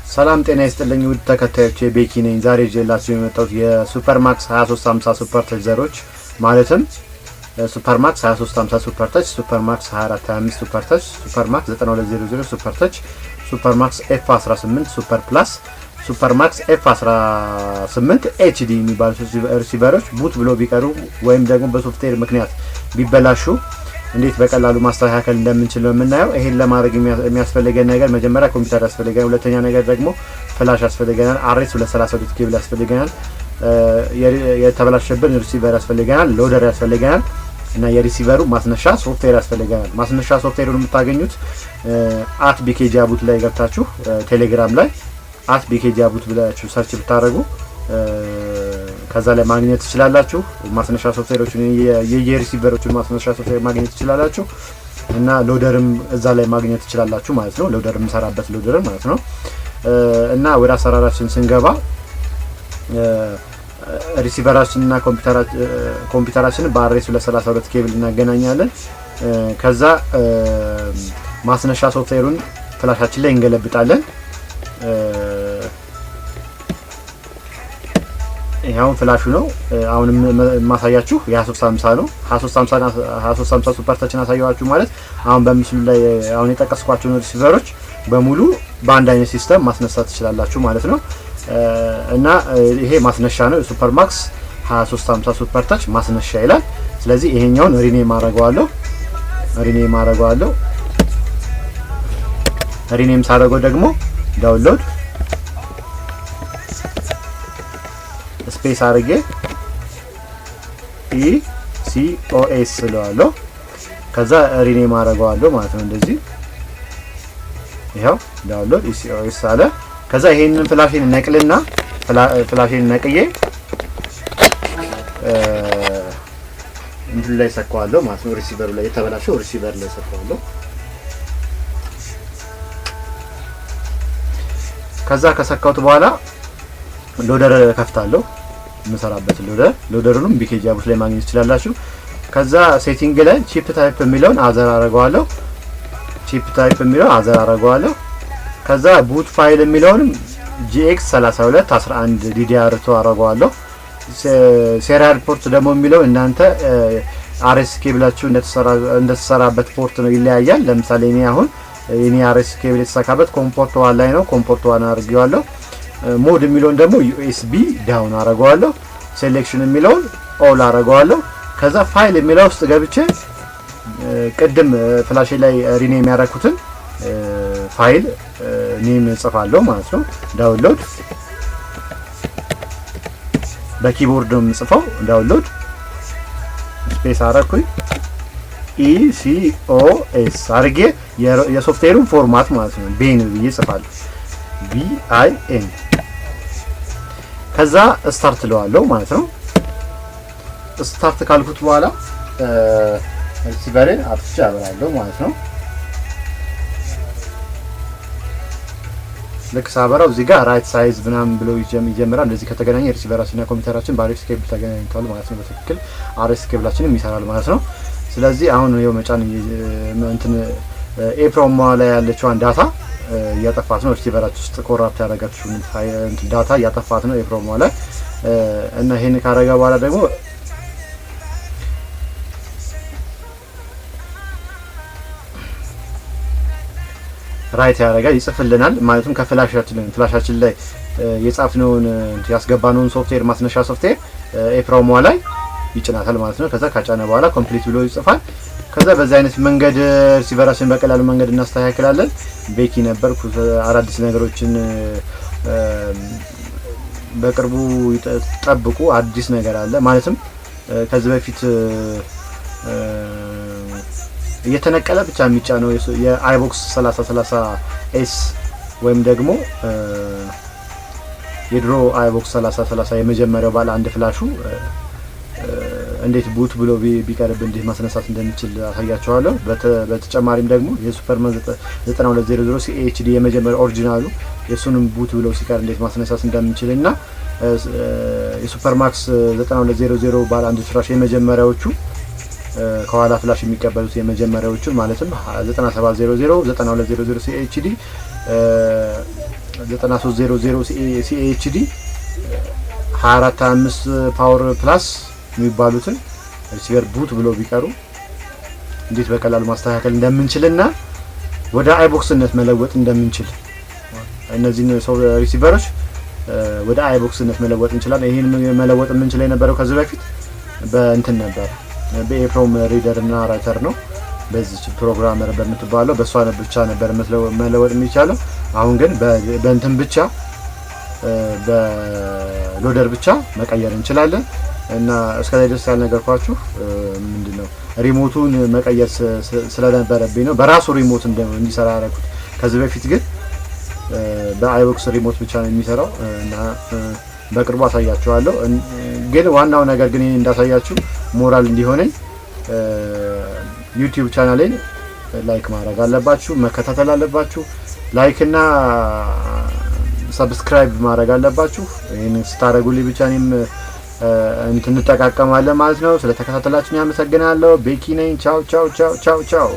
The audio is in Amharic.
ሰላም ጤና ይስጥልኝ ውድ ተከታዮቼ ቤኪ ነኝ። ዛሬ ጀላችሁ የመጣሁት የሱፐርማክስ 2350 ሱፐርተች ዘሮች ማለትም ሱፐርማክስ 2350 ሱፐርተች፣ ሱፐርማክስ 2425 ሱፐርተች፣ ሱፐርማክስ 9200 ሱፐርተች፣ ሱፐርማክስ F18 ሱፐርፕላስ፣ ሱፐርማክስ F18 HD የሚባሉ ሪሲቨሮች ቡት ብሎ ቢቀሩ ወይም ደግሞ በሶፍትዌር ምክንያት ቢበላሹ እንዴት በቀላሉ ማስተካከል እንደምንችል ነው የምናየው። ይሄን ለማድረግ የሚያስፈልገን ነገር መጀመሪያ ኮምፒውተር ያስፈልገናል። ሁለተኛ ነገር ደግሞ ፍላሽ ያስፈልገናል። RS 232 ኬብል ያስፈልገናል። የተበላሸብን ሪሲቨር ያስፈልገናል። ሎደር ያስፈልገናል እና የሪሲቨሩ ማስነሻ ሶፍትዌር ያስፈልገናል። ማስነሻ ሶፍትዌሩን የምታገኙት @BEKY አቡት ላይ ገብታችሁ ቴሌግራም ላይ @BEKY አቡት ብላችሁ ሰርች ብታደርጉ ከዛ ላይ ማግኘት ትችላላችሁ። ማስነሻ ሶፍትዌሮችን የሪሲቨሮችን ማስነሻ ሶፍትዌር ማግኘት ትችላላችሁ እና ሎደርም እዛ ላይ ማግኘት ትችላላችሁ ማለት ነው። ሎደር የምሰራበት ሎደር ማለት ነው። እና ወደ አሰራራችን ስንገባ ሪሲቨራችንና ኮምፒውተራችንን በRS 232 ኬብል እናገናኛለን። ከዛ ማስነሻ ሶፍትዌሩን ፍላሻችን ላይ እንገለብጣለን። ይሄው ፍላሹ ነው። አሁን ማሳያችሁ የ2350 ነው። 2350 ሱፐርተችን አሳያችሁ ማለት አሁን በምስሉ ላይ አሁን የጠቀስኳቸው ሪሲቨሮች በሙሉ በአንድ አይነት ሲስተም ማስነሳት ትችላላችሁ ማለት ነው። እና ይሄ ማስነሻ ነው። ሱፐርማክስ 2350 ሱፐርተች ማስነሻ ይላል። ስለዚህ ይሄኛውን ሪኔም አደርገዋለሁ። ሪኔም ሳደርገው ደግሞ ዳውንሎድ ስፔስ አድርጌ ECOS ስለዋለሁ። ከዛ ሪኔም አደርገዋለሁ ማለት ነው። እንደዚህ ይሄው ዳውንሎድ ECOS አለ። ከዛ ይሄንን ፍላሽን ነቅልና ፍላሽን ነቅዬ እንትን ላይ ሰካዋለሁ ማለት ነው። ሪሲቨሩ ላይ የተበላሸው ሪሲቨር ላይ ሰካዋለሁ። ከዛ ከሰካውት በኋላ ሎደር ከፍታለሁ። የምሰራበት ሎደሩንም BEKY አቡት ላይ ማግኘት ትችላላችሁ። ከዛ ሴቲንግ ላይ ቺፕ ታይፕ የሚለውን አዘር አደርገዋለሁ። ከዛ ቡት ፋይል የሚለውንም GX3211 DDR2 አደርገዋለሁ። ሴሪያል ፖርት ደግሞ የሚለው እናንተ RS ኬብላችሁ እንደተሰራበት ፖርት ነው፣ ይለያያል። ለምሳሌ እኔ አሁን የኔ RS ኬብል የተሰካበት ኮምፖርት 1 ላይ ነው። ኮምፖርት 1 አድርጌዋለሁ። ሞድ የሚለውን ደግሞ USB ዳውን አደርገዋለሁ። ሴሌክሽን የሚለውን ኦል አደርገዋለሁ። ከዛ ፋይል የሚለው ውስጥ ገብቼ ቅድም ፍላሽ ላይ ሪኔም ያደረኩትን ፋይል ኔም ጽፋለሁ ማለት ነው። ዳውንሎድ በኪቦርድ ነው የምጽፈው። ዳውንሎድ ስፔስ አደረኩኝ ECOS አድርጌ የሶፍትዌሩን ፎርማት ማለት ነው ቤን ብዬ ጽፋለሁ። BIN ከዛ ስታርት ለዋለሁ ማለት ነው። ስታርት ካልኩት በኋላ ሪሲቨርን አጥፍቼ አበራለሁ ማለት ነው። ልክ ሳበራው እዚህ ጋር ራይት ሳይዝ ምናምን ብሎ ይጀምራል። እንደዚህ ከተገናኘ ሪሲቨራችንና ኮምፒውተራችን በRS ኬብል ተገናኝተዋል ማለት ነው። በትክክል RS ኬብላችንም ይሰራል ማለት ነው። ስለዚህ አሁን ይኸው መጫን እንትን ኤፕሮም ላይ ያለችዋን ዳታ እያጠፋት ነው። ሪሲቨራችን ውስጥ ኮራፕት ያደረጋችሁን ዳታ እያጠፋት ነው ኤፕሮም ላይ እና ይሄን ካረጋ በኋላ ደግሞ ራይት ያደርጋል፣ ይጽፍልናል ማለትም ከፍላሻችን ላይ የጻፍነውን ያስገባነውን ሶፍትዌር ማስነሻ ሶፍትዌር ኤፕሮም ላይ ይጭናታል ማለት ነው። ከዛ ካጫነ በኋላ ኮምፕሊት ብሎ ይጽፋል። ከዛ በዚህ አይነት መንገድ ሪሲቨራችን በቀላሉ መንገድ እናስተካክላለን። ቤኪ ነበርኩ። አዳዲስ ነገሮችን በቅርቡ ጠብቁ። አዲስ ነገር አለ ማለትም ከዚህ በፊት እየተነቀለ ብቻ የሚጫነው የአይቦክስ 3030S ወይም ደግሞ የድሮ አይቦክስ 3030 የመጀመሪያው ባለ አንድ ፍላሹ እንዴት ቡት ብሎ ቢቀርብ እንዴት ማስነሳት እንደምንችል አሳያችኋለሁ። በተጨማሪም ደግሞ የሱፐርማክስ 9200 HD የመጀመሪያው ኦሪጂናሉ የሱንም ቡት ብሎ ሲቀር እንዴት ማስነሳት እንደምንችልና የሱፐርማክስ 9200 ባለ አንድ ፍላሽ የመጀመሪያዎቹ ከኋላ ፍላሽ የሚቀበሉት የመጀመሪያዎቹ ማለትም 9700 9200 HD 9300 CHD 2425 ፓወር ፕላስ የሚባሉትን ሪሲቨር ቡት ብሎ ቢቀሩ እንዴት በቀላሉ ማስተካከል እንደምንችልና ወደ አይቦክስነት መለወጥ እንደምንችል እነዚህን ሪሲቨሮች ወደ አይቦክስነት መለወጥ እንችላለን። ይሄን መለወጥ የምንችለው የነበረው ከዚህ በፊት በእንትን ነበር በኤፕሮም ሪደር እና ራይተር ነው። በዚህ ፕሮግራመር በምትባለው በሷ ብቻ ነበር መለወጥ የሚቻለው። አሁን ግን በእንትን ብቻ በሎደር ብቻ መቀየር እንችላለን እና እስከላይ ድረስ ያልነገርኳችሁ ምንድነው ሪሞቱን መቀየር ስለነበረብኝ ነው በራሱ ሪሞት እንዲሰራ ያደረኩት። ከዚህ በፊት ግን በአይቦክስ ሪሞት ብቻ ነው የሚሰራው እና በቅርቡ አሳያችኋለሁ። ግን ዋናው ነገር ግን እንዳሳያችሁ ሞራል እንዲሆነኝ ዩቲዩብ ቻናሌን ላይክ ማድረግ አለባችሁ፣ መከታተል አለባችሁ። ላይክ እና ሰብስክራይብ ማድረግ አለባችሁ። ይሄን ስታደርጉልኝ ብቻ እኔም እንጠቃቀማለን ማለት ነው። ስለተከታተላችሁኝ አመሰግናለሁ። ቤኪ ነኝ። ቻው ቻው ቻው ቻው ቻው።